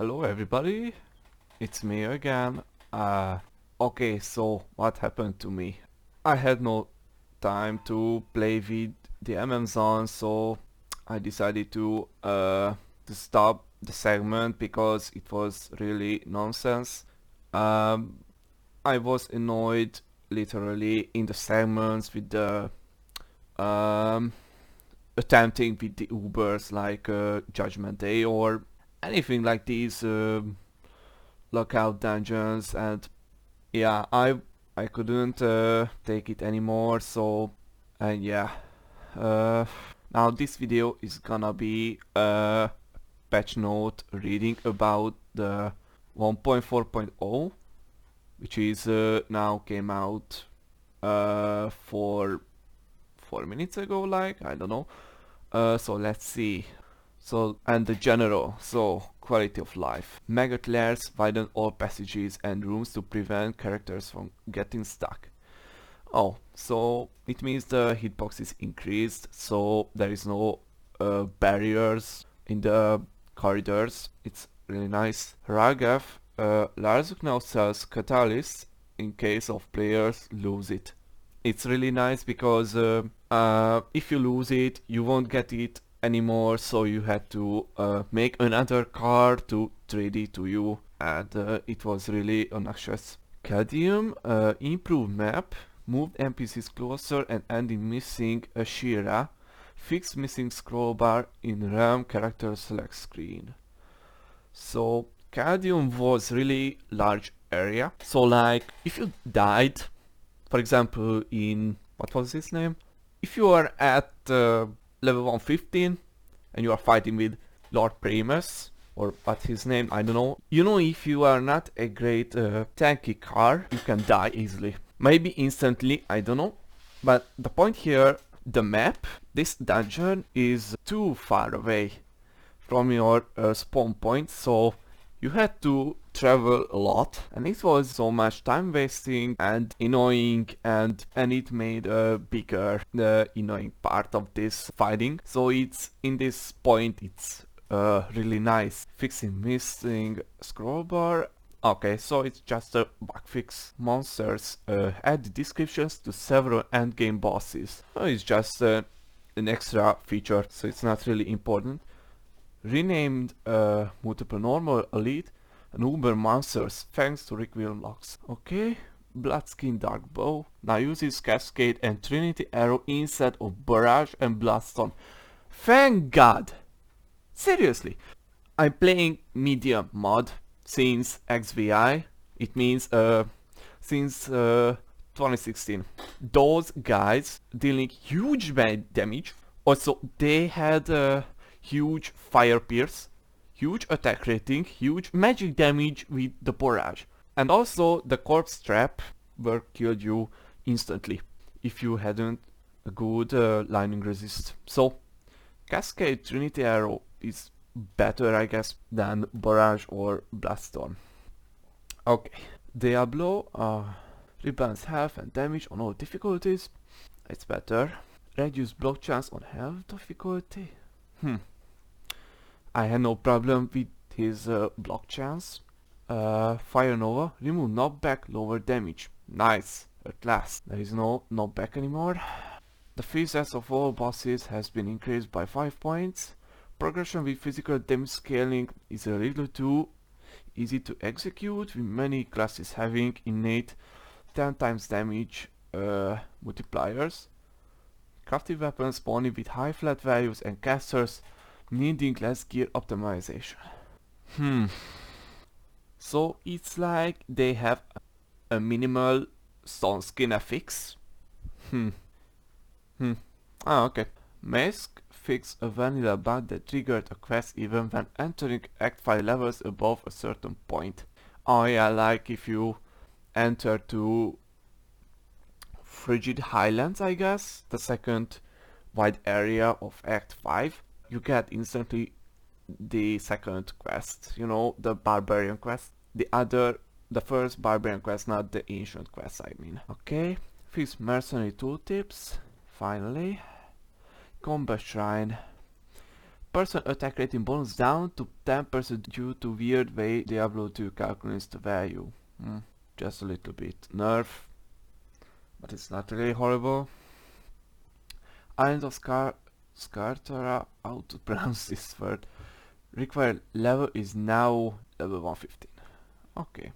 Hello everybody, it's me again. Okay, so what happened to me? I had no time to play with the MM zone, so I decided to stop the segment because it was really nonsense. Um, I was annoyed literally in the segments with the um, attempting with the Ubers like Judgment Day or anything like these lockout dungeons, and yeah, I couldn't take it anymore. So and yeah, uh, now this video is gonna be a patch note reading about the 1.4.0, which is now came out for 4 minutes ago, like I don't know. So let's see. So, and the general, so quality of life. Maggot layers widen all passages and rooms to prevent characters from getting stuck. Oh, so it means the hitbox is increased, so there is no barriers in the corridors. It's really nice. Ragav, Larzuk now sells catalysts in case of players lose it. It's really nice because if you lose it, you won't get it anymore, so you had to make another card to trade it to you, and it was really obnoxious. Cadmium, improved map, moved NPCs closer and ending missing a Shira, fixed missing scroll bar in RAM character select screen. So Cadmium was really large area, so like if you died, for example in, what was his name? If you are at level 115 and you are fighting with Lord Primus, or what's his name, I don't know. You know, if you are not a great tanky car, you can die easily. Maybe instantly, I don't know. But the point here, the map, this dungeon is too far away from your spawn point, so you had to travel a lot, and it was so much time wasting and annoying, and it made a bigger the annoying part of this fighting. So it's in this point it's really nice. Fixing missing scroll bar. Okay, so it's just a bug fix. Monsters add descriptions to several endgame bosses. It's just an extra feature, so it's not really important. Renamed multiple normal elite and uber monsters thanks to requiem locks. Okay, Bloodskin Dark Bow now uses Cascade and Trinity Arrow instead of Barrage and Bloodstone. Thank God! Seriously, I'm playing medium mod since XVI. It means since 2016. Those guys dealing huge damage. Also, they had huge fire pierce, huge attack rating, huge magic damage with the barrage. And also the corpse trap will kill you instantly if you hadn't a good lightning resist. So Cascade Trinity Arrow is better, I guess, than Barrage or Blaststorm. Okay, Diablo rebalance health and damage on all difficulties. It's better. Reduce block chance on health difficulty. I had no problem with his block chance. Fire Nova, remove knockback, lower damage. Nice, at last. There is no knockback anymore. The physics of all bosses has been increased by 5 points. Progression with physical damage scaling is a little too easy to execute, with many classes having innate 10 times damage multipliers. Crafted weapons spawning with high flat values and casters needing less gear optimization. So it's like they have a minimal stone skin affix. Okay. Mask fixed a vanilla bug that triggered a quest even when entering Act 5 levels above a certain point. Oh yeah, like if you enter to Frigid Highlands, I guess, the second wide area of Act 5, you get instantly the second quest, you know, the Barbarian quest. The first Barbarian quest, not the Ancient quest, I mean. Okay, fix Mercenary tooltips, finally. Combat Shrine. person attack rating bonus down to 10% due to weird way Diablo 2 calculates the value. Just a little bit nerf, but it's not really horrible. Island of Skartara, how to pronounce this word. Required level is now level 115. Okay.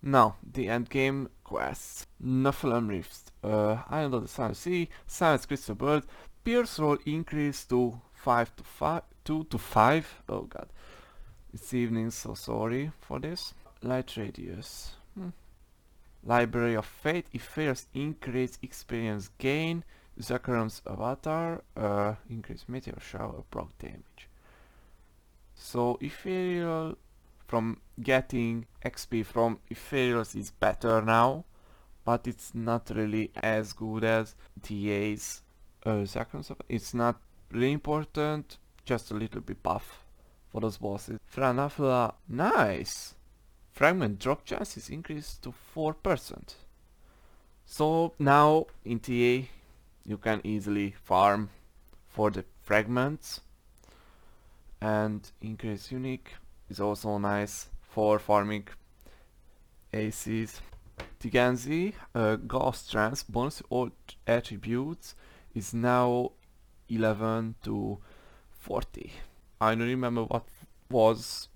Now, the endgame quests. Nephilim Rifts. Island of the Silent Sea, Silent Crystal Bird, Pierce roll increased to 2 to 5. Oh god. It's evening, so sorry for this. Light Radius. Library of Fate. If failures increase experience gain. Zakarum's avatar. Increase meteor shower proc damage. So Ethereal from getting XP from Ethereals is better now, but it's not really as good as TA's Zakarum's avatar. It's not really important, just a little bit buff for those bosses. Franafla, nice! Fragment drop chance is increased to 4%. So now in TA you can easily farm for the fragments, and increase unique is also nice for farming ACs. Tiganzi, Ghost Trance, bonus all attributes is now 11 to 40. I don't remember what was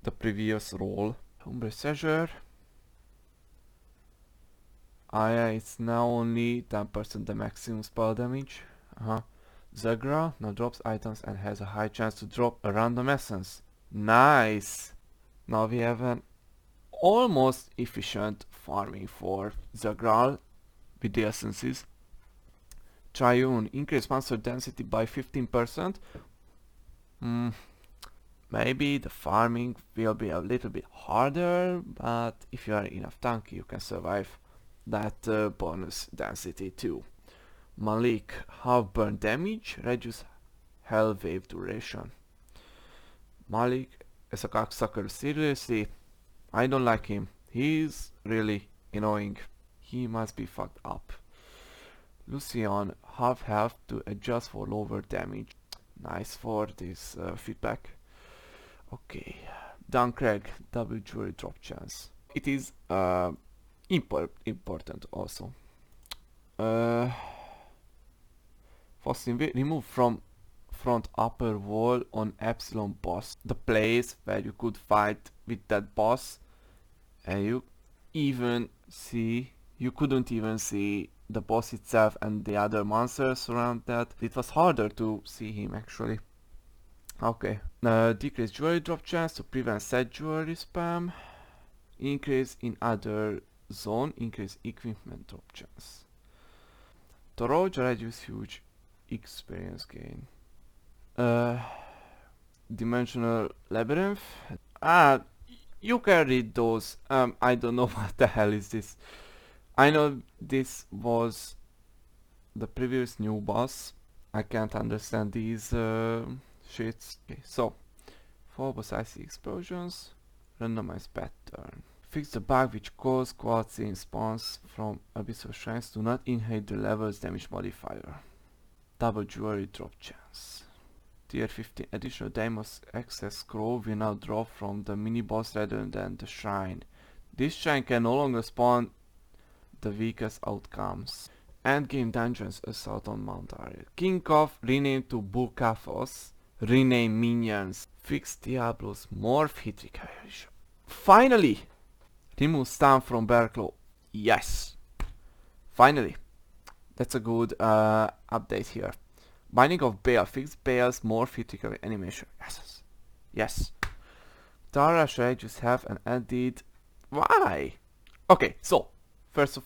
the previous roll. Umbre Seizure. Yeah, it's now only 10% the maximum spell damage. Zagra now drops items and has a high chance to drop a random essence. Nice! Now we have an almost efficient farming for Zagral with the essences. Triune, increase monster density by 15%. Maybe the farming will be a little bit harder, but if you are enough tanky you can survive that bonus density too. Malik, half burn damage, reduce hell wave duration. Malik is a cocksucker, seriously, I don't like him. He's really annoying. He must be fucked up. Lucian, half health to adjust for lower damage. Nice for this feedback. Okay, Duncraig, double jewelry drop chance. It is important also. Fossin, remove from front upper wall on Epsilon boss, the place where you could fight with that boss, and you couldn't even see the boss itself and the other monsters around that. It was harder to see him actually. Okay, decrease jewelry drop chance to prevent set jewelry spam. Increase in other zone, increase equipment drop chance. Toroja reduce huge experience gain. Dimensional Labyrinth. You can read those. I don't know what the hell is this. I know this was the previous new boss. I can't understand these shits. Okay, so 4 boss icy explosions. Randomized pattern. Fix the bug which caused cutscene spawns from abyssal shrines to not inherit the level's damage modifier. Double jewelry drop chance. Tier 15 additional Deimos access scroll will now drop from the mini boss rather than the shrine. This shrine can no longer spawn the weakest outcomes. Endgame dungeons assault on Mount Ariel. King of renamed to Bukathos. Rename minions. Fix Diablo's morph hit recovery. Finally! Remove stun from Bearclaw. Yes! Finally! That's a good update here. Binding of Bale. Fix Bale's morph hit recovery animation. Yes! Yes! Tara should I just have an added... Why? Okay, so first,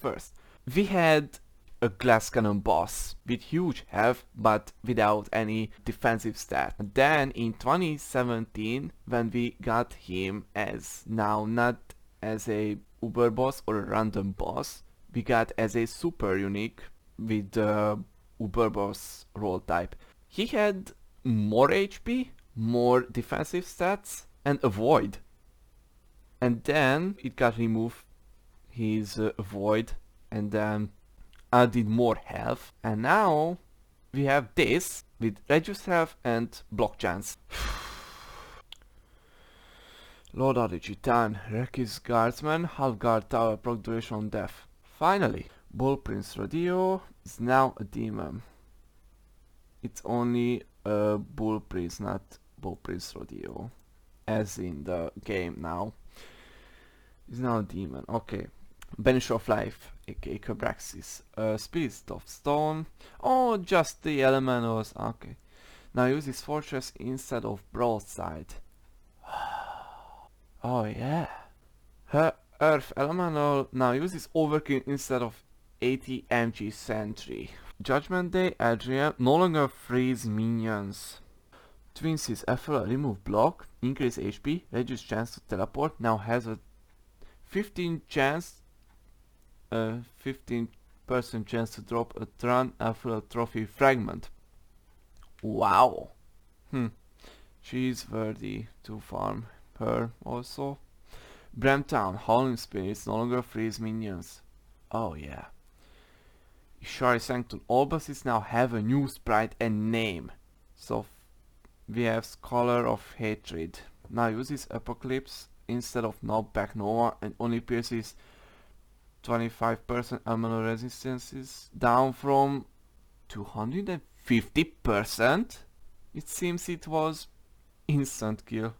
we had a glass cannon boss with huge health but without any defensive stat. And then in 2017, when we got him as now not as a uber boss or a random boss, we got as a super unique with the uber boss role type. He had more HP, more defensive stats, and a void. And then it got removed, his void, and then added more health, and now we have this with reduced health and block chance. Lord Arigitan, Reki's Guardsman, half guard tower proc duration on death. Finally, Bull Prince Rodeo is now a demon. It's only a Bull Prince, not Bull Prince Rodeo, as in the game now. It's now a demon. Okay. Banisher of Life, aka Cabraxis. Spirit of Stone. Oh, just the elementals. Okay. Now use his fortress instead of broadside. Oh yeah. Her Earth Elemental now uses Overkill instead of 80 mg Sentry. Judgment Day, Adrian no longer frees minions. Twins is FL, remove block, increase HP, reduce chance to teleport, now has a 15% chance to drop a Tron FL trophy fragment. Wow. She's worthy to farm her also. Bramtown, Howling Spirits no longer freeze minions. Oh yeah. Ishari Sanctum, all bosses now have a new sprite and name. So we have Scholar of Hatred. Now uses Apocalypse instead of Knockback Nova and only pierces 25% elemental resistances, down from 250%. It seems it was instant kill.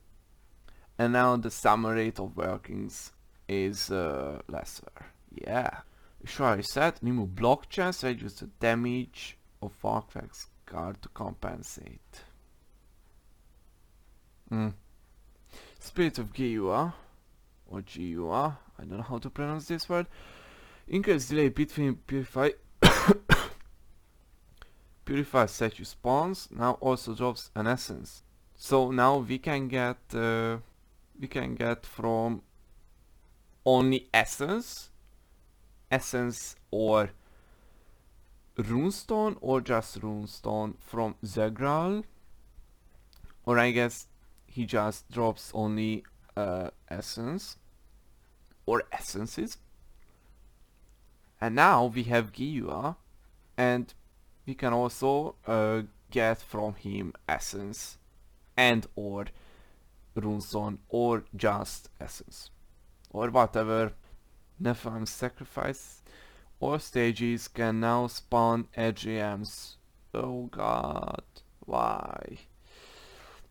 And now the summer rate of workings is lesser. Yeah. Sure, I said remove block chance, reduce the damage of Arcvex's guard to compensate. Spirit of Giua, or Giua, I don't know how to pronounce this word. Increase delay between purify statue spawns, now also drops an essence. So now we can get from only essence or runestone, or just runestone from Zegral, or I guess he just drops only essence or essences. And now we have Giua, and we can also get from him essence and or runestone or just essence or whatever. Nephilim sacrifice or stages can now spawn AGMs. Oh god, why?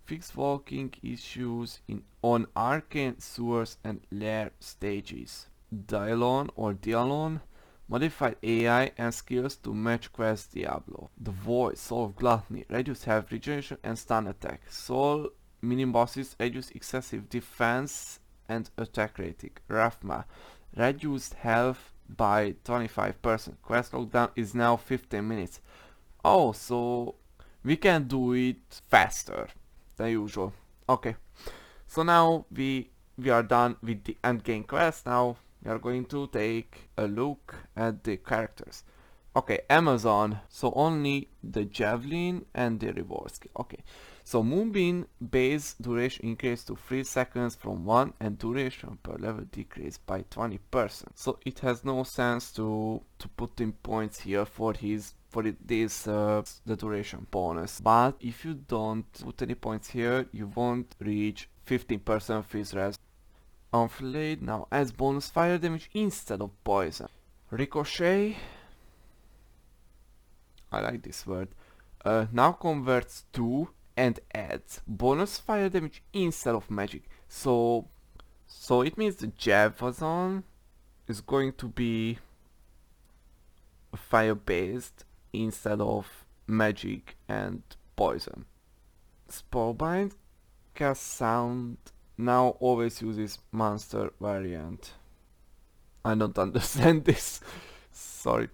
Fix walking issues on arcane sewers and lair stages. Dialon or Dialon modified AI and skills to match Quest Diablo. The Void, Soul of Gluttony, reduce health regeneration and stun attack. Soul mini bosses reduce excessive defense and attack rating. Raphma, reduced health by 25%. Quest lockdown is now 15 minutes. Oh, so we can do it faster than usual. Okay, so now we are done with the endgame quest. Now we are going to take a look at the characters. Okay, Amazon, so only the javelin and the reward skill. Okay, so Moonbeam base duration increased to 3 seconds from 1 and duration per level decreased by 20%. So it has no sense to put in points here for the duration bonus. But if you don't put any points here, you won't reach 15% freeze res. Enfilade now adds bonus fire damage instead of poison. Ricochet, I like this word, now converts to and adds bonus fire damage instead of magic. So it means the Javazon is going to be fire based instead of magic and poison. Spellbind cast sound now always uses monster variant. I don't understand this. Sorry.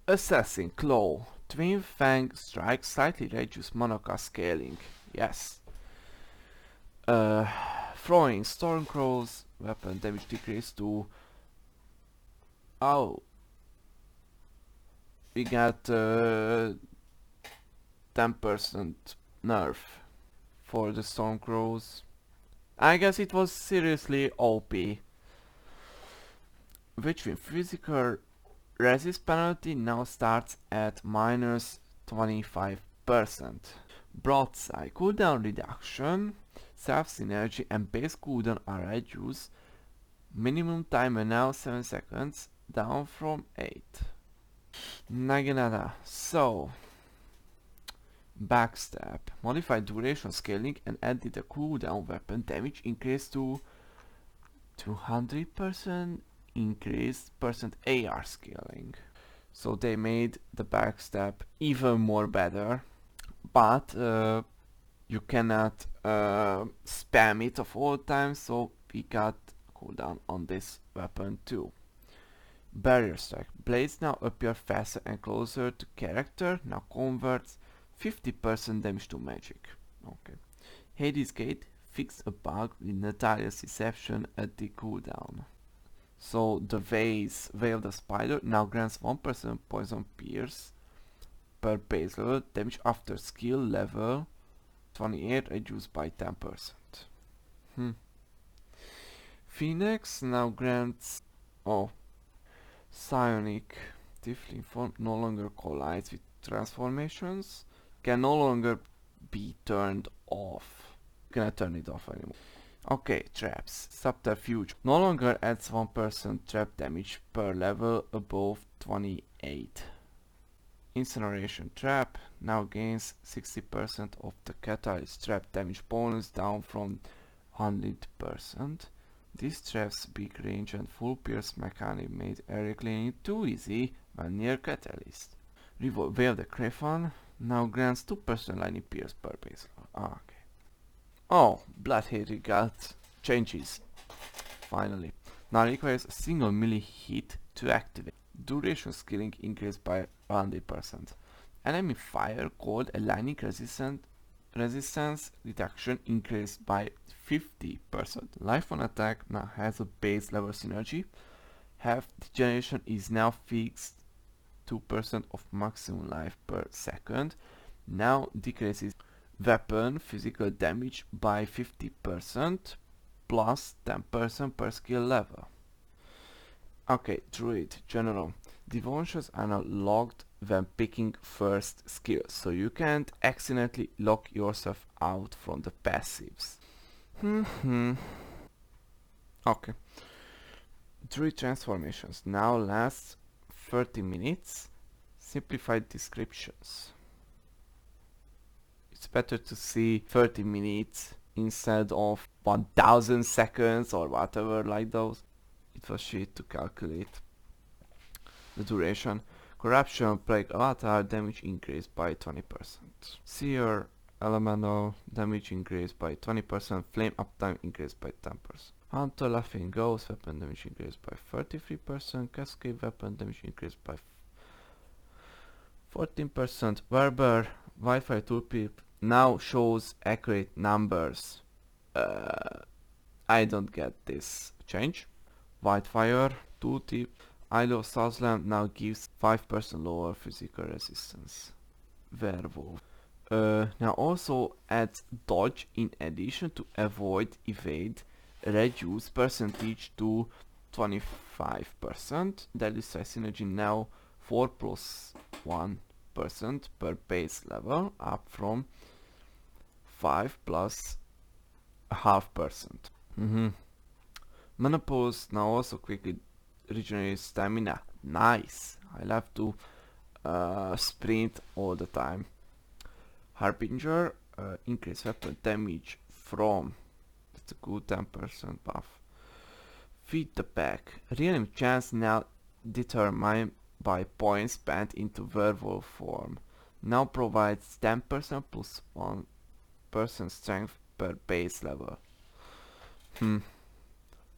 Assassin Claw, Twin Fang Strike, slightly reduce mana cost scaling. Yes. Throwing Stormcrows, weapon damage decrease to... Oh. We got 10% nerf for the Stormcrows. I guess it was seriously OP. Which means physical resist penalty now starts at minus 25%. Broadside cooldown reduction, self synergy and base cooldown are reduced. Minimum timer now 7 seconds, down from 8. Naginata. So, backstab. Modify duration scaling and added a cooldown weapon damage increase to 200% increased percent AR scaling. So they made the backstab even more better, but you cannot spam it of all time, so we got cooldown on this weapon too. Barrier strike. Blades now appear faster and closer to character, now converts 50% damage to magic. Okay. Hades Gate fixed a bug with Natalia's reception at the cooldown. So the Vase, Way of the Spider, now grants 1% poison pierce per base level, damage after skill level 28 reduced by 10%. Phoenix now grants psionic Tiefling form no longer collides with transformations, can no longer be turned off. Cannot turn it off anymore. Okay, traps. Subterfuge no longer adds 1% trap damage per level above 28. Incineration trap now gains 60% of the catalyst trap damage bonus, down from 100%. These traps' big range and full pierce mechanic made area cleaning too easy when near catalyst. Way of the Griffon now grants 2% lightning pierce per base level. Okay. Oh, Bloodhater got changes. Finally. Now requires a single melee hit to activate. Duration scaling increased by 100%. Enemy fire called a lightning resistance reduction increased by 50%. Life on attack now has a base level synergy. Half degeneration is now fixed 2% of maximum life per second. Now decreases weapon physical damage by 50% plus 10% per skill level. Okay, Druid General. Devotions are now locked when picking first skill, so you can't accidentally lock yourself out from the passives. Okay. Druid transformations now lasts 30 minutes. Simplified descriptions. It's better to see 30 minutes instead of 1000 seconds or whatever like those. It was shit to calculate the duration. Corruption, Plague, Avatar, damage increased by 20%. Seer, Elemental, damage increased by 20%. Flame uptime increased by 10%. Hunter, Laughing Ghost, weapon damage increased by 33%. Cascade, weapon damage increased by 14%. Werber, Wi-Fi tooltip now shows accurate numbers. I don't get this change. Whitefire tooltip, Isle of Southland now gives 5% lower physical resistance. Werewolf now also adds dodge in addition to avoid, evade, reduce percentage to 25%. Deadly strike synergy now 4 plus 1% per base level, up from 5 plus 0.5%. Menopause now also quickly regenerates stamina. Nice. I love to sprint all the time. Harbinger increase weapon damage from, that's a good 10% buff. Feed the pack. Real chance now determined by points spent into werewolf form. Now provides 10% plus 1% strength per base level.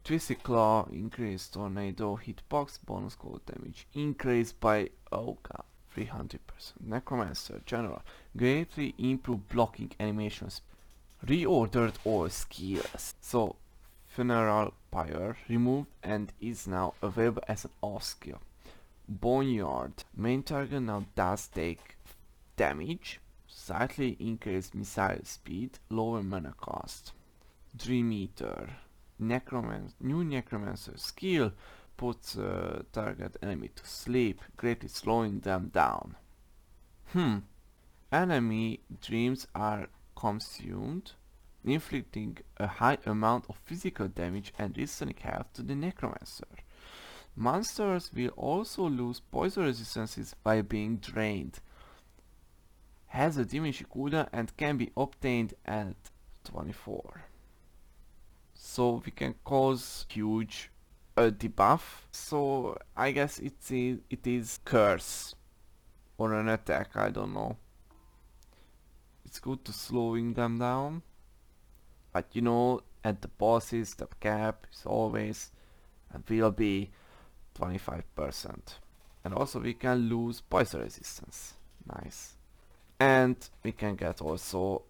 Twisty Claw increased tornado hitbox bonus cold damage increased by 300%. Necromancer General greatly improved blocking animations. Reordered all skills. So Funeral Pyre removed and is now available as an off skill. Boneyard. Main target now does take damage. Slightly increased missile speed. Lower mana cost. Dream Eater. New Necromancer skill puts target enemy to sleep, greatly slowing them down. enemy dreams are consumed, inflicting a high amount of physical damage and restoring health to the necromancer. Monsters will also lose poison resistances while being drained. Has a diminishing cooldown and can be obtained at 24. So we can cause huge debuff. So I guess it is curse or an attack, I don't know. It's good to slowing them down, but you know, at the bosses the cap is always and will be 25%. And also we can lose poison resistance. Nice. And we can get also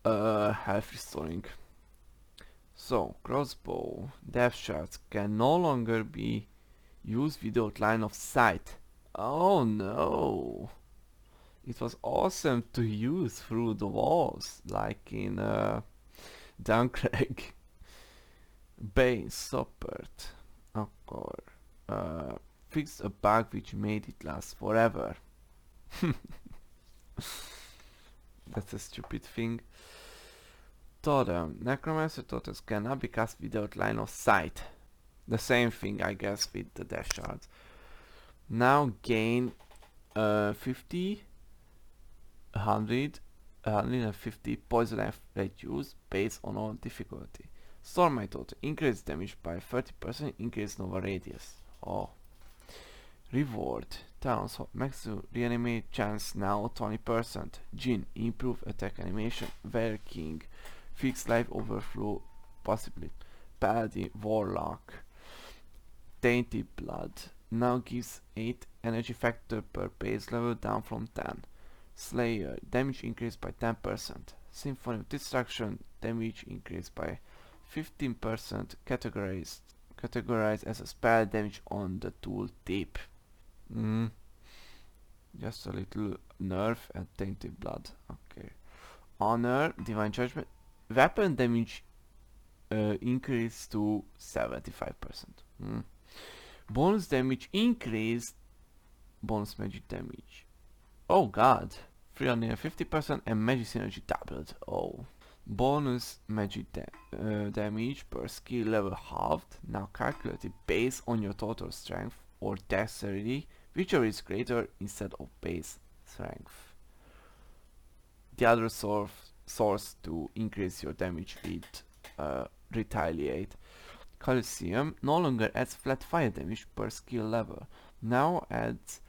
health restoring. So crossbow death shards can no longer be used without line of sight. Oh no! It was awesome to use through the walls, like in Dunkirk. Bane support. Akkor. Fixed a bug which made it last forever. That's a stupid thing. Totem. Necromancer totems cannot be cast without line of sight. The same thing, I guess, with the death shards. Now gain 50, 100, 150 poison life reduced based on all difficulty. Stormite totem. Increase damage by 30%, increase Nova radius. Oh. Reward. Talons maximum reanimate chance now 20%. Jinn. Improve attack animation. Were King. Fixed life overflow possibility. Paladin. Warlock. Tainted blood. Now gives 8 energy factor per base level down from 10. Slayer. Damage increased by 10%. Symphony of Destruction. Damage increased by 15%. Categorized as a spell damage on the tool tip. Just a little nerf and tainted blood. Okay. Honor, divine judgment. Weapon damage increased to 75%. Bonus damage increased. Bonus magic damage. Oh god. 350% and magic synergy doubled. Oh. Bonus magic damage per skill level halved. Now calculated based on your total strength or dexterity, whichever is greater instead of base strength. The other source to increase your damage with retaliate. Coliseum no longer adds flat fire damage per skill level. Now adds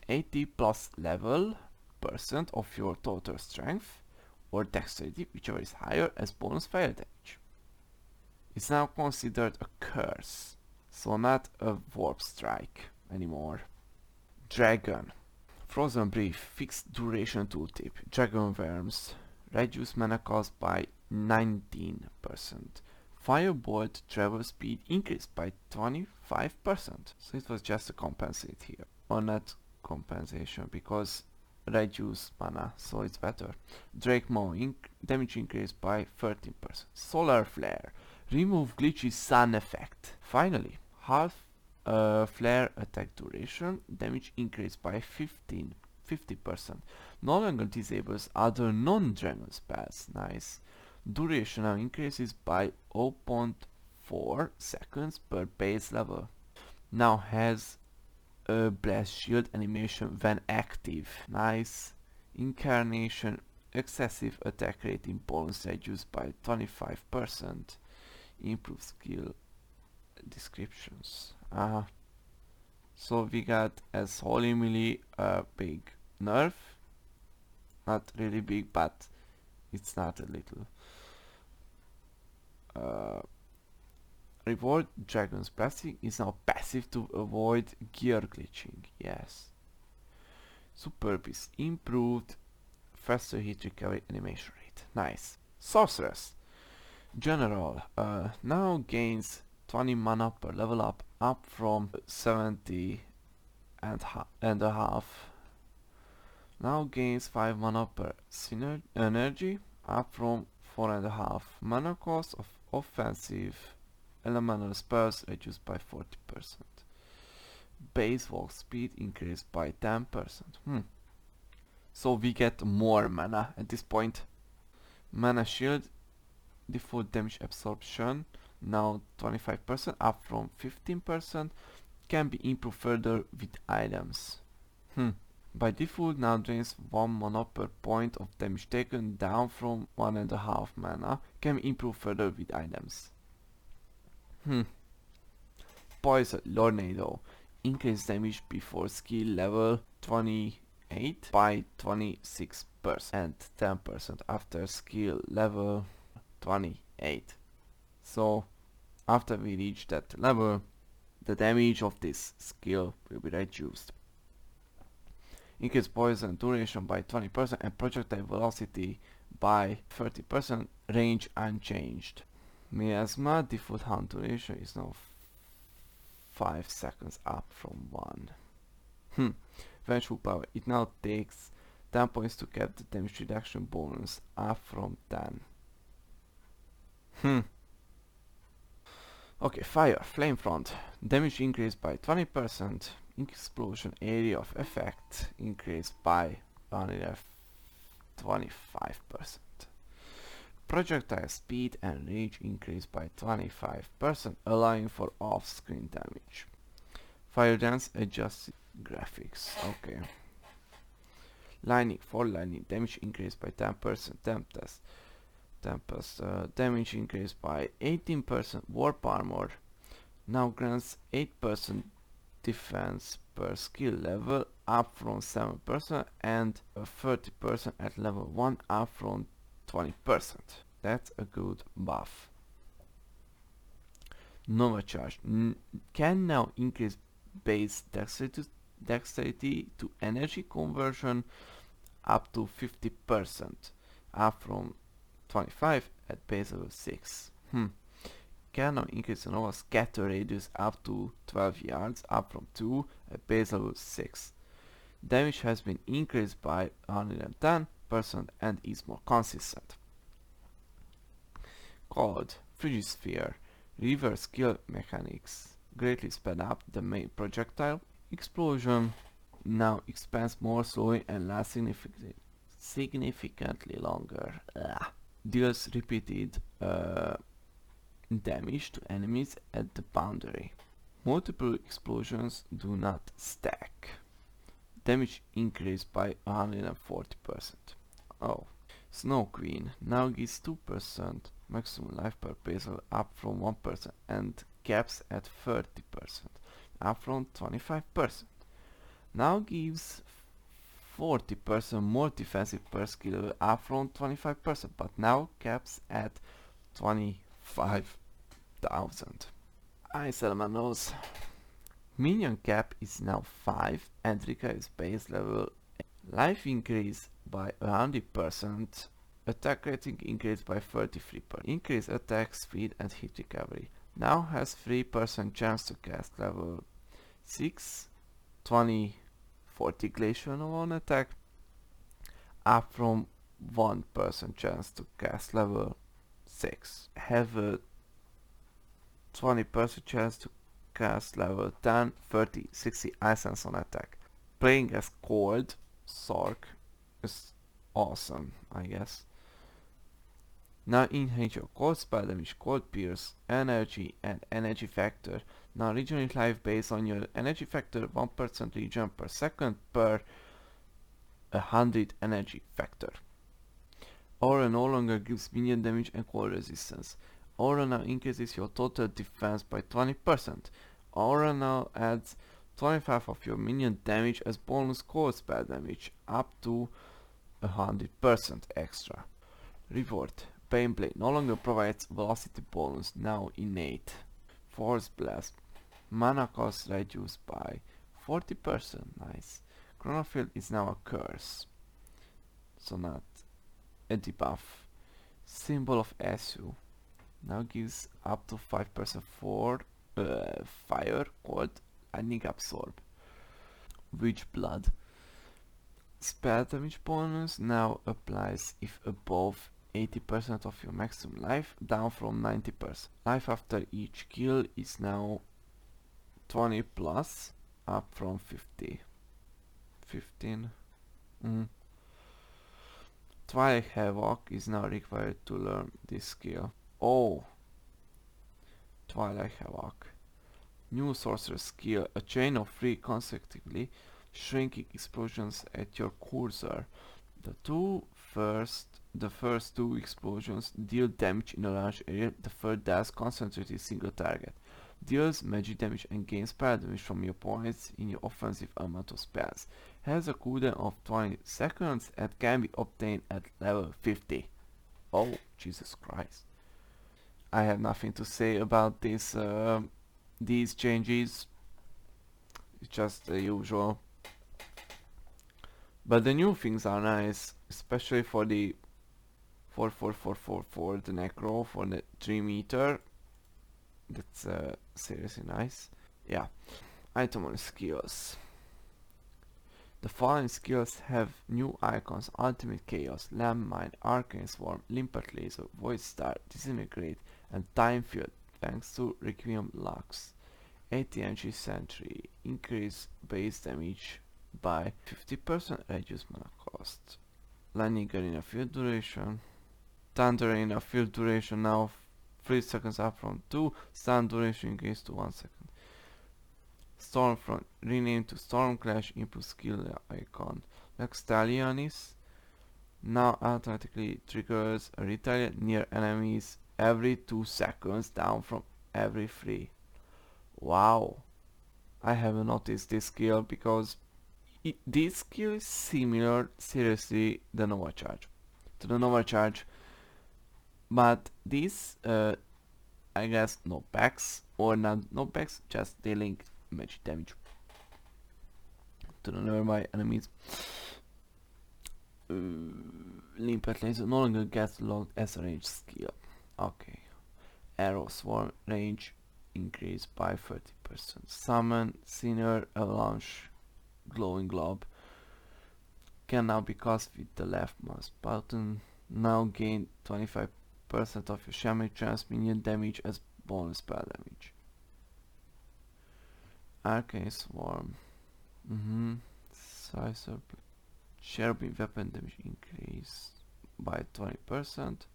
80 plus level % of your total strength or dexterity, whichever is higher, as bonus fire damage. It's now considered a curse, so not a warp strike anymore. Dragon. Frozen Brief. Fixed duration tooltip. Dragon Worms. Reduce mana cost by 19%. Firebolt travel speed increased by 25%. So it was just a compensate here. Or not compensation, because reduce mana, so it's better. Drake Maw. Damage increased by 13%. Solar Flare. Remove glitchy sun effect. Finally, half flare attack duration. Damage increased by 50%. No longer disables other non-dragon spells. Nice. Duration now increases by 0.4 seconds per base level. Now has a blast shield animation when active. Nice. Incarnation. Excessive attack rating bonus reduced by 25%. Improve skill descriptions. So we got as Holy Melee a big nerf. Not really big, but it's not a little. Reward Dragon's Blessing is now passive to avoid gear glitching. Yes. Super Beast improved faster hit recovery animation rate. Nice. Sorceress. General now gains 20 mana per level up from 70 and a half. Now gains 5 mana per energy up from 4.5. Mana cost of offensive elemental spells reduced by 40%. Base walk speed increased by 10%. So we get more mana at this point. Mana shield, default damage absorption, now 25%, up from 15%, can be improved further with items. By default now drains 1 mana per point of damage taken, down from 1.5 mana, can be improved further with items. Poison Tornado, increase damage before skill level 28 by 26% and 10% after skill level 28. So after we reach that level, the damage of this skill will be reduced. Increase poison duration by 20% and projectile velocity by 30%, range unchanged. Miasma default hunt duration is now 5 seconds, up from 1. Vengeful power, it now takes 10 points to cap the damage reduction bonus, up from 10. Okay, fire, flame front, damage increased by 20%, explosion area of effect increased by 125%. Projectile speed and range increased by 25%, allowing for off-screen damage. Fire dance adjusted graphics. Okay. Lightning, for lightning, damage increased by 10%. Tempest, damage increased by 18%. Warp armor now grants 8% defense per skill level, up from 7%, and 30% at level 1, up from 20%. That's a good buff. Nova Charge can now increase base dexterity to energy conversion up to 50%, up from 25 at base level 6. Can now increase the Nova scatter radius up to 12 yards, up from 2 at base level 6. Damage has been increased by 110% and is more consistent. Cold, Frigisphere, reverse skill mechanics greatly sped up the main projectile. Explosion now expands more slowly and lasts significantly longer. Deals repeated damage to enemies at the boundary. Multiple explosions do not stack. Damage increased by 140%. Oh. Snow Queen now gives 2% maximum life per pixel, up from 1%, and caps at 30%, up from 25%. Now gives 40% more defensive per skill, up from 25%, but now caps at 25,000. Ice Elementals. Minion cap is now 5 and requires base level. Life increase by 100%, attack rating increased by 33%, increase attack speed and hit recovery. Now has 3% chance to cast level 6, 20, 40 glacial on attack, up from 1% chance to cast level 6. Have a 20% chance to cast level 10, 30, 60 essence on attack. Playing as Cold Sark is awesome, I guess. Now enhance your cold spell damage, cold pierce, energy and energy factor. Now regenerate life based on your energy factor, 1% regen per second per 100 energy factor. Aura no longer gives minion damage and cold resistance. Aura now increases your total defense by 20%. Aura now adds 25 of your minion damage as bonus cold spell damage, up to 100% extra. Reward. Painblade no longer provides velocity bonus, now innate. Force Blast. Mana cost reduced by 40%, nice. Chronofield is now a curse, so not a debuff. Symbol of SU now gives up to 5% for fire, cold, lightning absorb. Witch Blood. Spell damage bonus now applies if above 80% of your maximum life, down from 90%. Life after each kill is now 20 plus, up from 50. 15. Twilight Havoc is now required to learn this skill. Oh, Twilight Havoc. New sorcerer skill, a chain of 3 consecutively shrinking explosions at your cursor. The first 2 explosions deal damage in a large area, the third does concentrated single target. Deals magic damage and gains spell damage from your opponents in your offensive amount of spells. Has a cooldown of 20 seconds and can be obtained at level 50. Oh, Jesus Christ. I have nothing to say about these changes. It's just the usual. But the new things are nice, especially for the 4444, the Necro, for the 3 meter. That's seriously nice. Yeah. Item on skills. The following skills have new icons: Ultimate Chaos, Landmine, Arcane Swarm, Limpet Laser, Void Star, Disintegrate, and Time Field, thanks to Requiem Lux. ATMG Sentry, increase base damage by 50%, reduce mana cost. Lightning Arena field duration. Thunder Arena field duration now 3 seconds up from 2, stun duration increased to 1 second. Stormfront renamed to Stormclash, improve skill icon. Lextalianis now automatically triggers a retaliate near enemies every 2 seconds, down from every 3. Wow, I haven't noticed this skill because this skill is similar, seriously, the Nova Charge. To the Nova Charge, but this, I guess, no packs or no packs, just dealing magic damage to the nearby enemies. Limpet Laser no longer gets logged as a range skill. Okay. Arrow Swarm range increased by 30%. Summon Sinner Avalanche Glowing Globe can now be cast with the left mouse button. Now gain 25% of your Shaman Trance minion damage as bonus spell damage. Arcane Swarm. Sizer Cherubim weapon damage increase by 20%.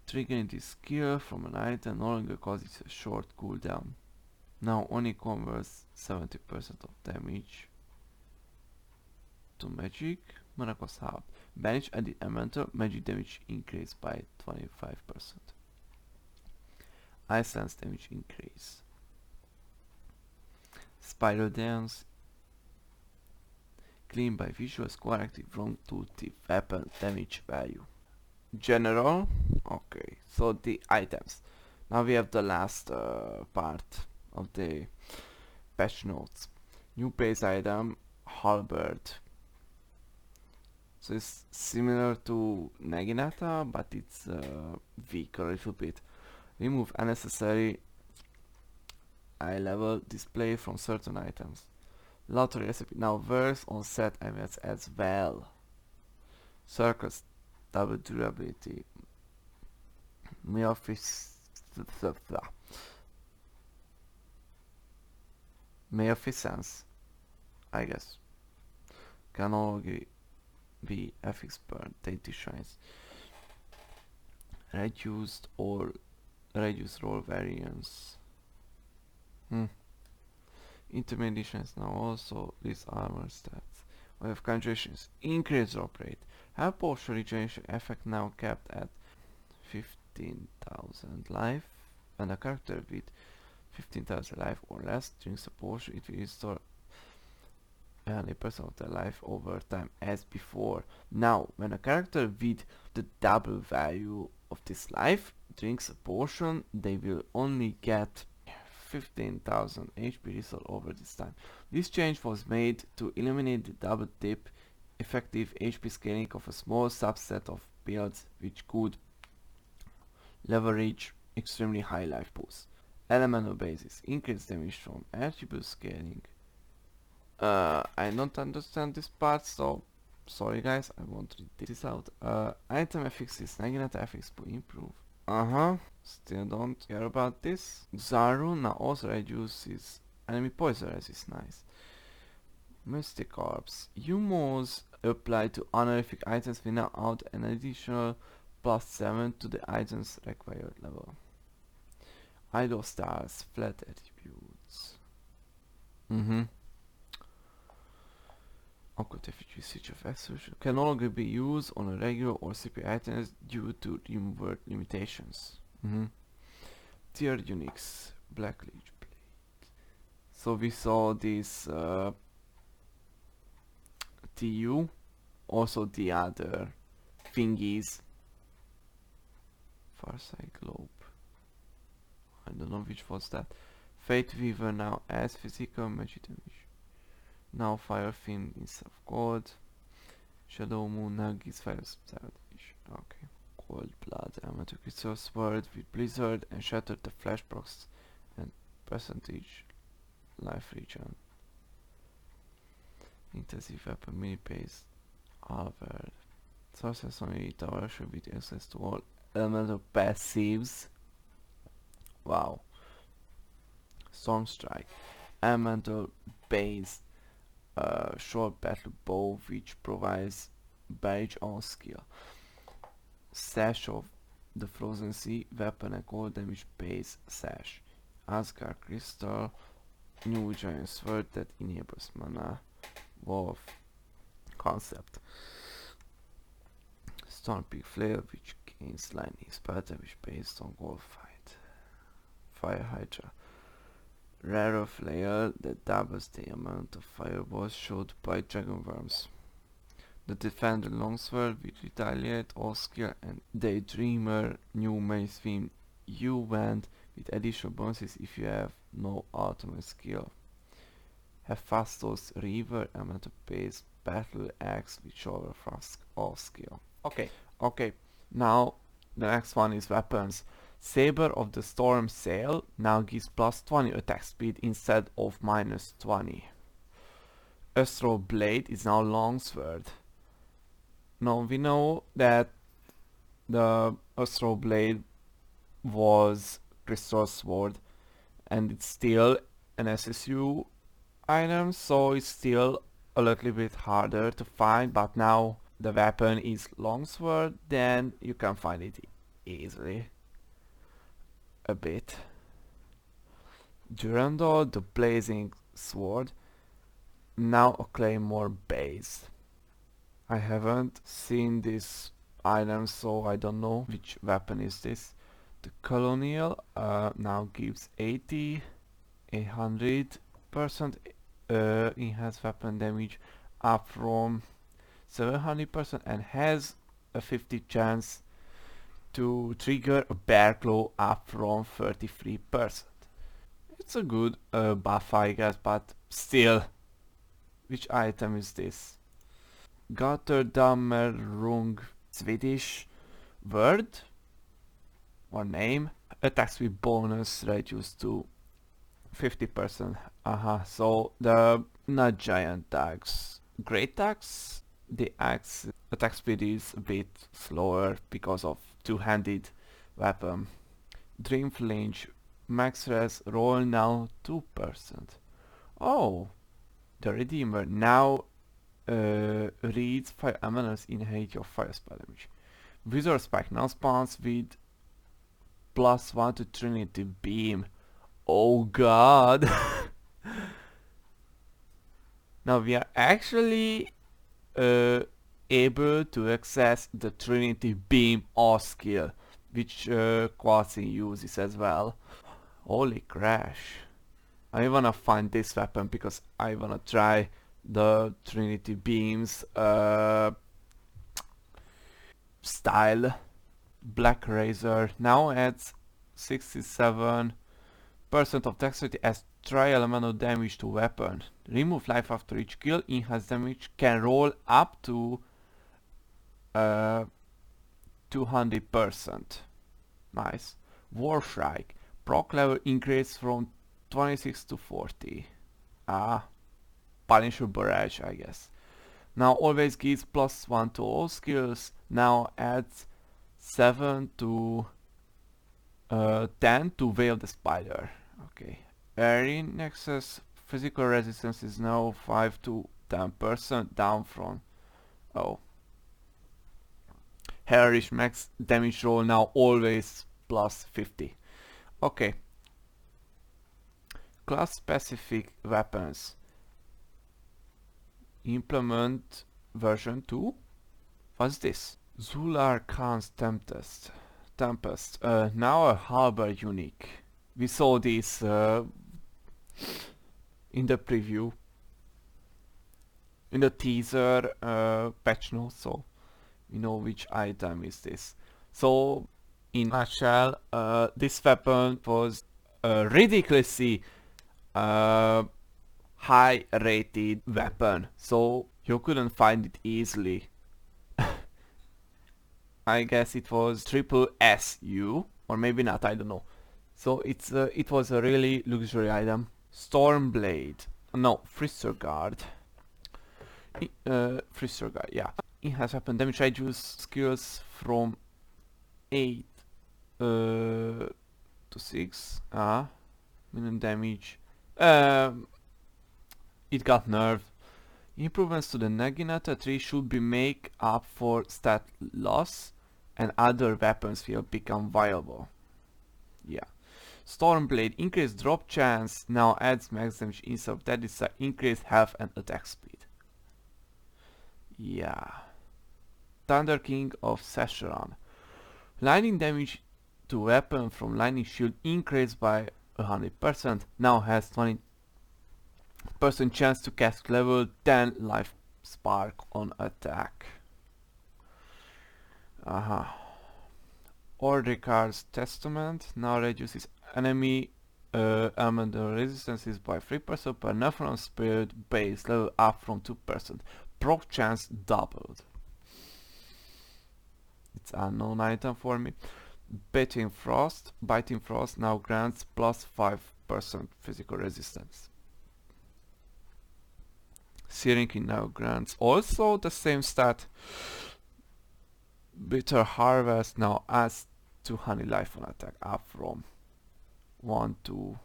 Triggering this skill from an item no longer causes a short cooldown. Now only converts 70% of damage to magic. Mana cost half. Banish added elemental magic damage increase by 25%. Ice sense damage increase. Spiral Dance. Clean by visuals corrective from to the weapon damage value. General. Okay, so the items. Now we have the last part of the patch notes. New base item, halberd. So it's similar to Naginata, but it's weaker a little bit. Remove unnecessary eye level display from certain items. Lottery recipe now works on set items as well. Circles double durability. Mayofficence, I guess. Can only be FX burn, dainty shines. Reduced roll variance. Intermediations now also list armor stats. We have conjurations, increase drop rate. Have potion regeneration effect now capped at 15,000 life, and a character with 15,000 life or less drinks a potion, it will restore 100% of their life over time as before. Now, when a character with the double value of this life drinks a potion, they will only get 15,000 HP restored over this time. This change was made to eliminate the double dip effective HP scaling of a small subset of builds which could leverage extremely high life pools. Elemental basis, increased damage from attribute scaling. I don't understand this part, so sorry guys, I won't read this out. Item FX Naginata FX to improve. Still don't care about this. Zaru now also reduces enemy poison resist, nice. Mystic Orbs. You mouse Applied to honorific items, we now add an additional +7 to the item's required level. Idle stars, flat attributes. Unquantified usage of execution can no longer be used on a regular or CP items due to removed limitations. Tier Unix, Black Leech Blade. So we saw this TU, also the other thingies. Farside Globe. I don't know which was that. Fate Weaver now adds physical magic damage. Now Fire Fin instead of gold. Shadow Moon now gives fire damage. Okay. Cold Blood, Elemental Crystal Sword with Blizzard and Shattered the Flash Box and percentage life regen. Intensive Weapon Mini Pace Alverd. Sorceress only tower should be access to all elemental passives. Wow. Storm Strike. Elemental Base. Short battle bow which provides barrage on skill. Sash of the Frozen Sea. Weapon and cold damage base sash. Asgard Crystal. New giant sword that enables mana. Wolf concept. Stormpeak Flare which gains lightning spell damage based on gold fight. Fire Hydra. Rare flare that doubles the amount of fireballs shot by dragon worms. The Defender Longsword which retaliate all skill and Daydreamer new mace theme you went with additional bonuses if you have no ultimate skill. Hephaestus Reaver elemental base battle axe which overflask all skill. Okay, now the next one is weapons. Saber of the Storm Sail now gives +20 attack speed instead of -20. Astral Blade is now Longsword. Now we know that the Astral Blade was Crystal Sword and it's still an SSU item, so it's still a little bit harder to find, but now the weapon is Longsword, then you can find it easily. A bit. Durandal, the Blazing Sword, now a Claymore base. I haven't seen this item, so I don't know which weapon is this. The Colonial now gives 100% enhanced weapon damage up from 700% and has a 50 chance to trigger a bear claw up from 33%. It's a good buff I guess, but still, which item is this? Götterdammerung, Swedish word or name. Attacks with bonus reduced to 50%. So the not giant axe. Great axe, the axe attack speed is a bit slower because of two-handed weapon. Dream Flinch, max res roll now 2%. Oh, the Redeemer now reads 5 eminence inherit your fire spell damage. Wizard Spike now spawns with +1 to Trinity Beam. Oh god. Now we are actually able to access the Trinity Beam or skill, which Quasin uses as well. Holy crash. I wanna find this weapon because I wanna try the Trinity Beams style. Black Razor now adds 67% of dexterity as tri-elemental damage to weapon. Remove life after each kill. Enhanced damage can roll up to 200%. Nice. Warstrike. Proc level increase from 26 to 40. Punisher Barrage I guess. Now always gives +1 to all skills. Now adds 7 to 10 to Veil the Spider. Okay. Airy Nexus physical resistance is now 5 to 10% down from Oh. Hellish max damage roll now always plus 50. Okay. Class specific weapons. Implement version 2? What's this? Zular Khan's Tempest. Now a harbor unique. We saw this in the preview. In the teaser patch notes, so we know which item is this. So, in a nutshell, this weapon was a ridiculously high rated weapon, so you couldn't find it easily. I guess it was triple SU, or maybe not, I don't know. So it was a really luxury item. Stormblade, no, Frister Guard. Frister Guard, yeah. Enhanced weapon damage reduce skills from 8 to 6. Minimum damage. It got nerfed. Improvements to the Naginata tree should be make up for stat loss and other weapons will become viable. Yeah. Stormblade increased drop chance now adds max damage instead of that is increased health and attack speed. Yeah. Thunder King of Sescheron. Lightning damage to weapon from lightning shield increased by 100%. Now has 20% chance to cast level 10 life spark on attack. Ordricar's Testament now reduces enemy elemental resistances by 3% per Nephron Spirit base level up from 2%. Proc chance doubled. It's unknown item for me. Biting Frost now grants plus 5% physical resistance. Searing now grants also the same stat. Bitter Harvest now adds 200 life on attack up from 1 to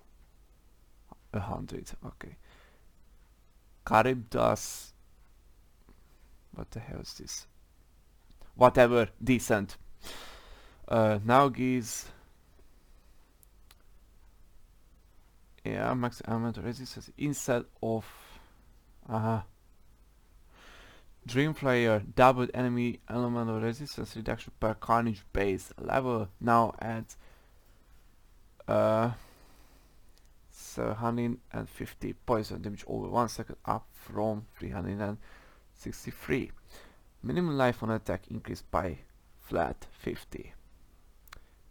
100. Okay. Charybdis. What the hell is this? Whatever, decent. Now gives max elemental resistance instead of Dreamflyer doubled enemy elemental resistance reduction per carnage base level now adds 750 poison damage over 1 second up from 363. Minimum life on attack increased by flat 50.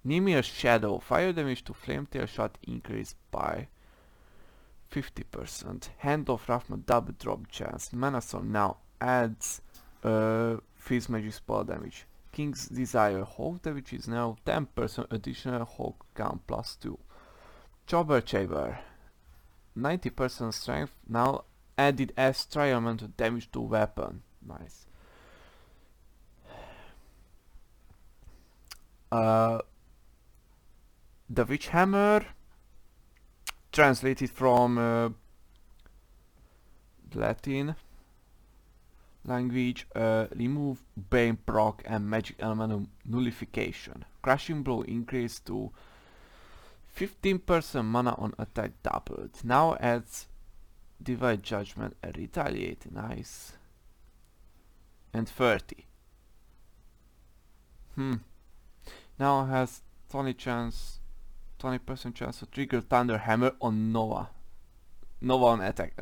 Nimir's Shadow fire damage to flametail shot increased by 50%. Hand of Rahman double drop chance. Manasol now adds Fizz magic spell damage. King's Desire Hawk damage is now 10% additional Hawk count plus 2. Jobber Chamber 90% strength now added as trial to damage to weapon. Nice. The Witch Hammer translated from Latin language, remove Bane proc and magic element nullification. Crushing blow increased to 15% mana on attack doubled. Now adds divide judgment and retaliate. Nice. And 30. Now has 20% chance to trigger Thunder Hammer on Nova. Nova on attack.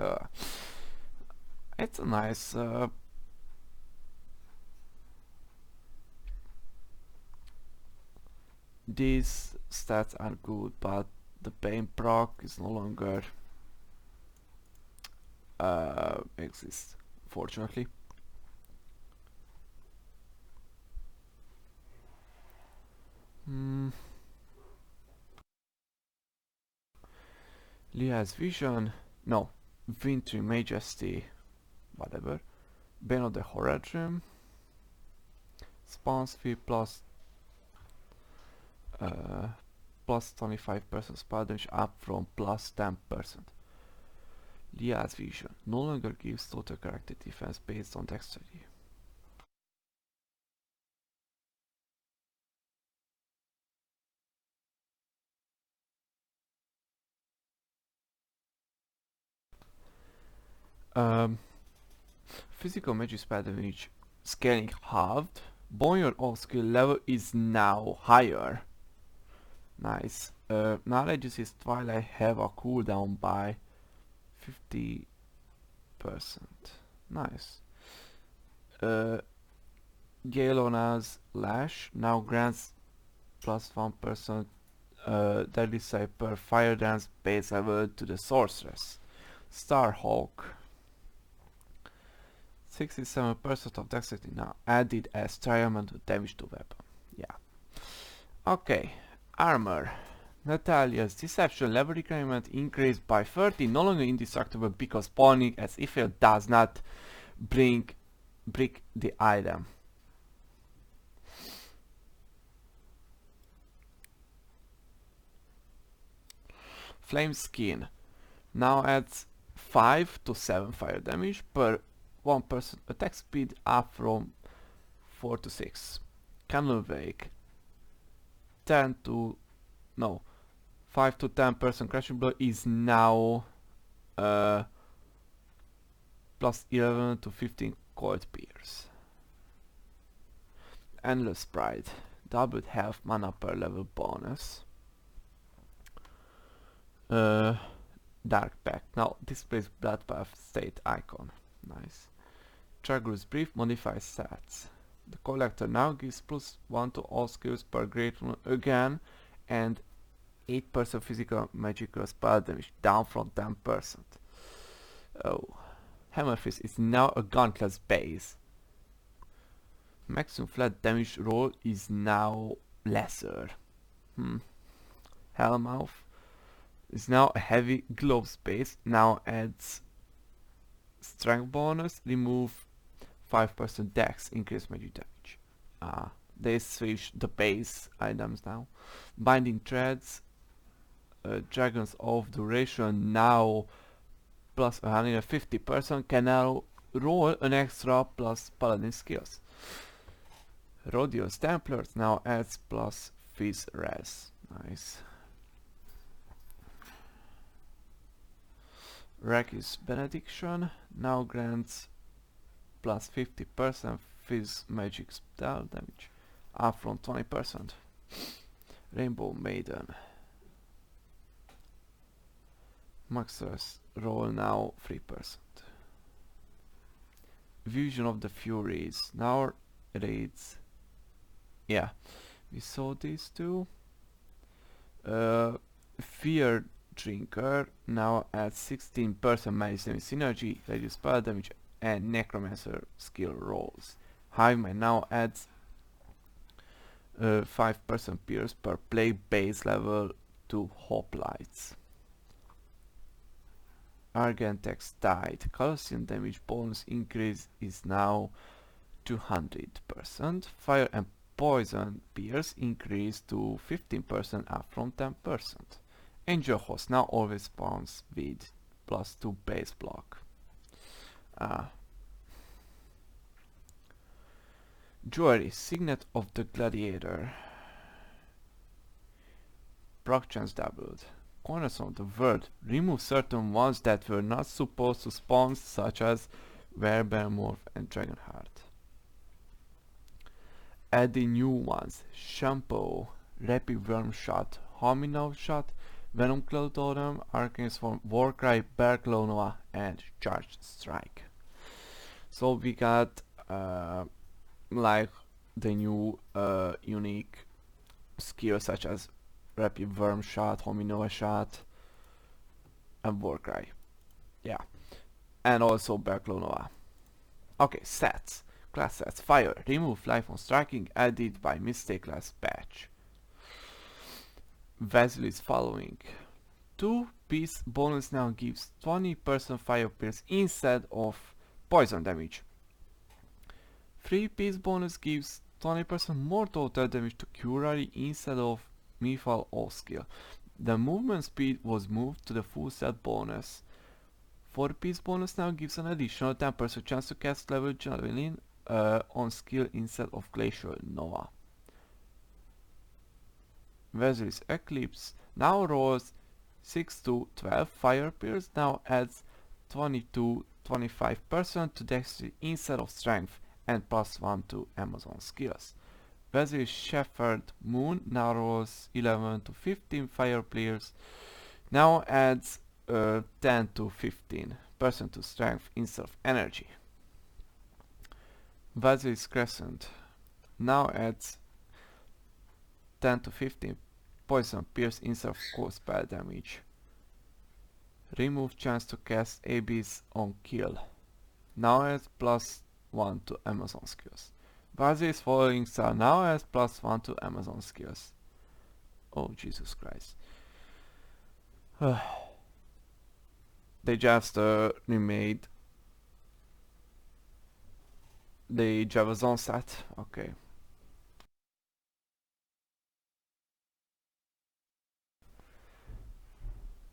It's a nice these stats are good, but the Bane proc is no longer exists, fortunately. Leah's Vision, no, Wintry Majesty, whatever. Bane of the Horror Dream, spawns fee plus 25% spell damage up from plus 10%. Leah's Vision no longer gives total character defense based on dexterity. Um, Physical magic spell damage scaling halved. Bonyour all skill level is now higher. Nice. Knowledge is Twilight have a cooldown by 50%. Nice. Uh, Galeona's Lash now grants plus 1% deadly save per fire dance base level to the sorceress. Starhawk. 67% of dexterity now added as triumphant damage to weapon. Yeah. Okay. Armor. Natalia's deception level requirement increased by 30, no longer indestructible because spawning as if it does not break the item. Flame Skin now adds 5 to 7 fire damage per 1% attack speed up from 4 to 6. Candle Wake 10 to no 5 to 10% crashing blow is now plus 11 to 15 cold pierce. Endless Pride doubled health mana per level bonus. Dark Pact now displays Bloodbath state icon. Nice. Tragur's Brief modifies stats. The Collector now gives plus 1 to all skills per great rune again and 8% physical magical spell damage, down from 10%. Oh. Hammerfist is now a gunkless base. Maximum flat damage roll is now lesser. Hellmouth is now a heavy gloves base, now adds strength bonus, remove 5% dex, increase magic damage. They switch the base items now. Binding Threads, Dragons of Duration now plus 150% can now roll an extra plus paladin skills. Rodeo's Templars now adds plus Fizz Res. Nice. Raki's Benediction now grants plus 50% Fizz magic spell damage, up from 20%. Rainbow Maiden. Maxus roll now 3%. Vision of the Furies now reads. Yeah, we saw these two. Fear Drinker now adds 16% medicine synergy, reduce spell damage, and Necromancer skill rolls. Hiveman now adds 5% pierce per play base level to Hoplites. Argentex Tide Colossian damage bonus increase is now 200%. Fire and Poison Pierce increase to 15% up from 10%. Angel Host now always spawns with plus 2 base block. Jewelry Signet of the Gladiator. Proc chance doubled. Cornerstone of the World. Remove certain ones that were not supposed to spawn, such as Werbermorph and Dragonheart. Add the new ones: Shampoo, Rapid Worm Shot, Hominov Shot, Venom Claw Totem, Arcane Swarm, Warcry, Bear Claw Nova, and Charged Strike. So we got like the new unique skills such as Rapid Worm Shot, Hominova Shot, and Warcry. Yeah, and also Bear Claw Nova. Okay, stats. Class stats. Fire. Remove life on striking added by mistake last patch. Vasil is following. 2-piece bonus now gives 20% fire pierce instead of poison damage. 3-piece bonus gives 20% more total damage to Curary instead of Mifal or skill. The movement speed was moved to the full set bonus. 4-piece bonus now gives an additional 10% chance to cast level Javelin on skill instead of Glacial Nova. Vasilis Eclipse now rolls 6 to 12 fire pierce, now adds 22 25% to dexterity instead of strength, and +1 to Amazon skills. Wesley Shepherd Moon now rolls 11 to 15 fire players, now adds 10 to 15% to strength instead of energy. Wesley's Crescent now adds 10 to 15 poison pierce instead of core spell damage. Remove chance to cast ABs on kill. Now adds +1 to Amazon skills. Wesley's Following Star now adds +1 to Amazon skills. Oh Jesus Christ. They just remade the Javazon set. Okay.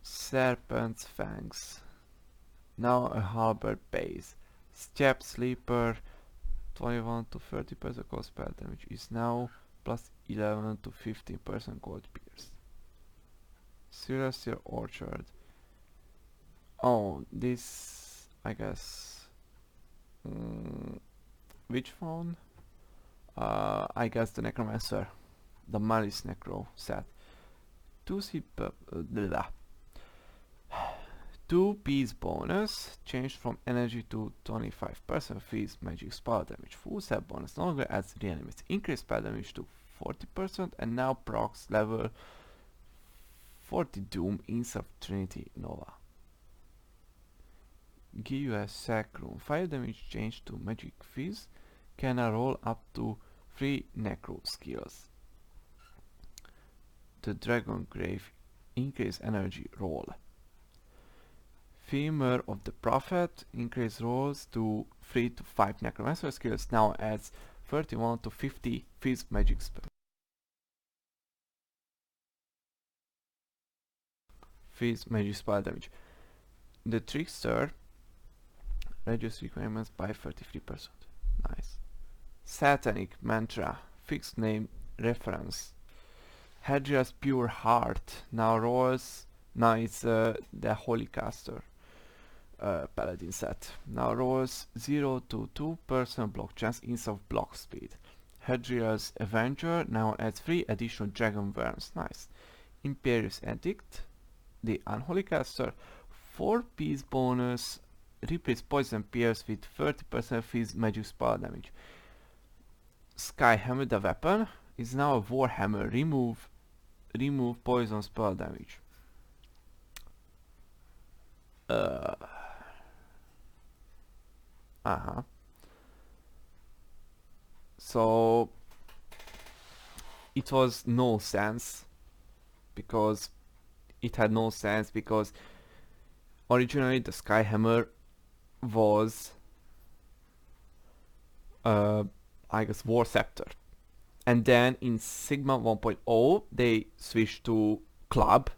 Serpent's Fangs. Now a halberd base. Step Sleeper 21 to 30% cold spell damage is now +11 to 15% cold pierce. Celestial Orchard. Oh, this I guess. Which one? I guess the Necromancer, the Malice Necro set. 2 piece bonus changed from energy to 25% freeze magic spell damage. Full set bonus no longer adds reanimates. Increase spell damage to 40% and now procs level 40 Doom instead of Trinity Nova. Give you a Sacrum. Fire damage changed to magic fizz. Can roll up to 3 necro skills. The Dragon Grave increase energy roll. Femur of the Prophet increase rolls to 3 to 5 necromancer skills, now adds 31 to 50 fizz magic spell. Fizz magic spell damage. The Trickster reduces requirements by 33%. Nice. Satanic Mantra. Fixed name reference. Hadrian's Pure Heart now rolls. Now it's the Holy Caster Paladin set. Now rolls 0 to 2% block chance instead of block speed. Hadrian's Avenger now adds 3 additional Dragon Worms. Nice. Imperious Edict. The Unholy Caster. 4-piece bonus. Replace Poison Pierce with 30% fizz magic spell damage. Skyhammer, the weapon, is now a Warhammer. Remove poison spell damage. So it was no sense because originally the Skyhammer was I guess War Scepter, and then in Sigma 1.0 they switched to Club,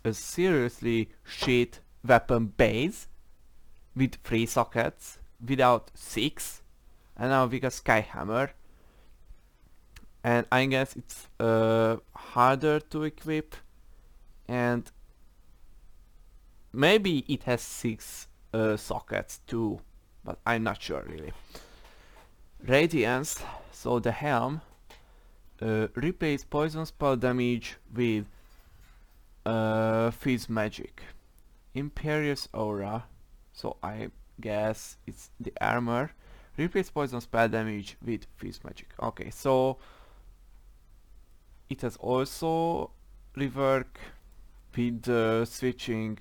a seriously shit weapon base with 3 sockets without 6, and now we got Skyhammer, and I guess it's harder to equip, and maybe it has 6 sockets too, but I'm not sure really. Radiance, so the helm, replace poison spell damage with fizz magic. Imperious Aura, so I guess it's the armor, replace poison spell damage with fizz magic. Okay, so it has also rework with switching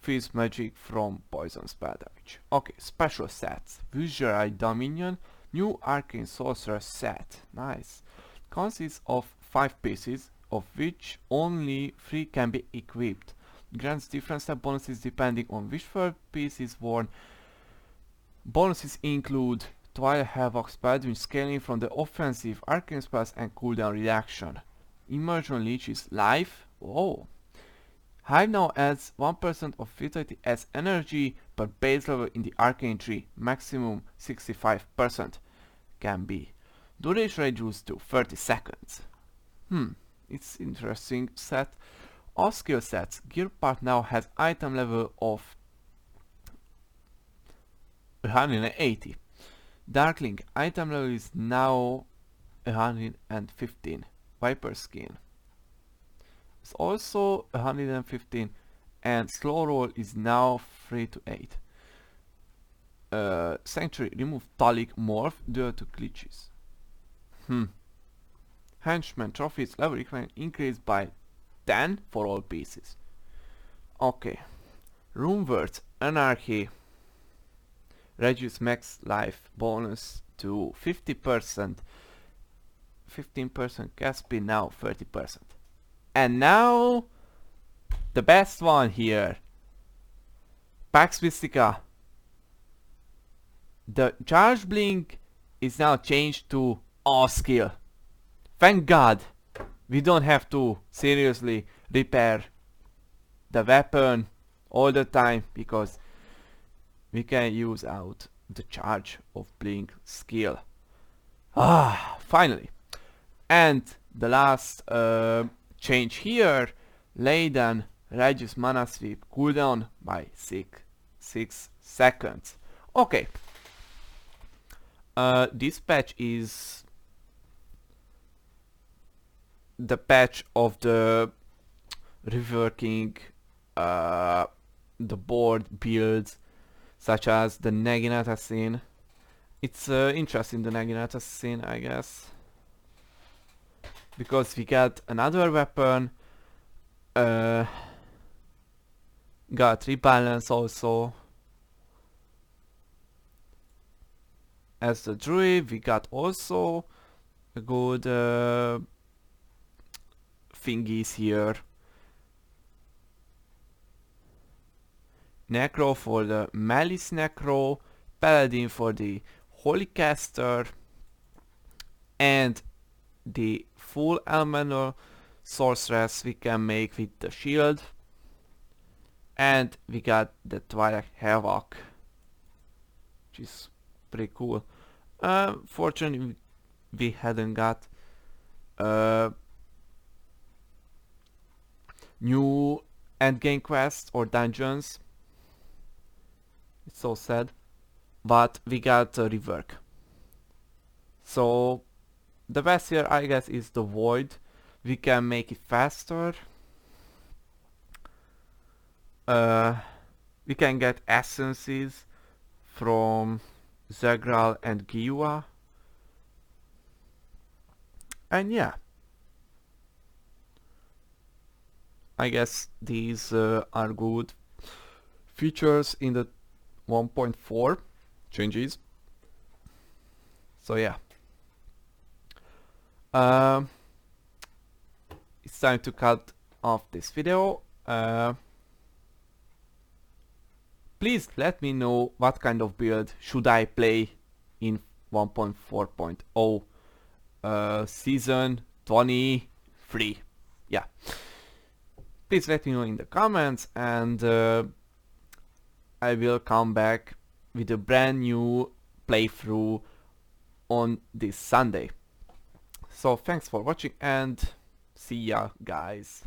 fizz magic from poison spell damage. Okay, special sets. Visual Dominion, new arcane sorcerer set. Nice. Consists of 5 pieces, of which only 3 can be equipped. Grants different set bonuses depending on which 3rd piece is worn. Bonuses include Twilight Havoc spell damage scaling from the offensive arcane spells and cooldown reduction. Immersion Leech is life. Oh. Hive now adds 1% of vitality as energy per base level in the arcane tree, maximum 65% can be. Duration reduced to 30 seconds. It's interesting set. All skill sets. Gear part now has item level of 180. Darkling item level is now 115. Viper skin is also 115, and slow roll is now 3 to 8. Sanctuary remove Talic morph due to glitches. Henchman trophies level requirement increased by 10 for all pieces. Okay. Room words Anarchy reduce max life bonus to 50%. 15% Caspi, now 30%. And now the best one here. Pax Mystica. The charge blink is now changed to all skill. Thank God we don't have to seriously repair the weapon all the time, because we can use out the charge of blink skill. Finally. And the last change here, Laden reduce mana sweep cooldown by 6 seconds. Okay. This patch is the patch of the reworking the board builds, such as the Naginata scene. It's interesting, the Naginata scene, I guess, because we got another weapon, got rebalance also. As the druid, we got also a good thingies here. Necro for the Malice Necro, Paladin for the Holy Caster, and the full elemental sorceress we can make with the shield. And we got the Twilight Havoc, which is pretty cool. Fortunately we hadn't got new endgame quests or dungeons. It's so sad, but we got a rework. So the best here, I guess, is the void. We can make it faster. We can get essences from Zegral and Giwa. And yeah, I guess these are good features in the 1.4 changes. So yeah, it's time to cut off this video. Please let me know what kind of build should I play in 1.4.0 season 23. Yeah, please let me know in the comments, and I will come back with a brand new playthrough on this Sunday. So thanks for watching, and see ya, guys.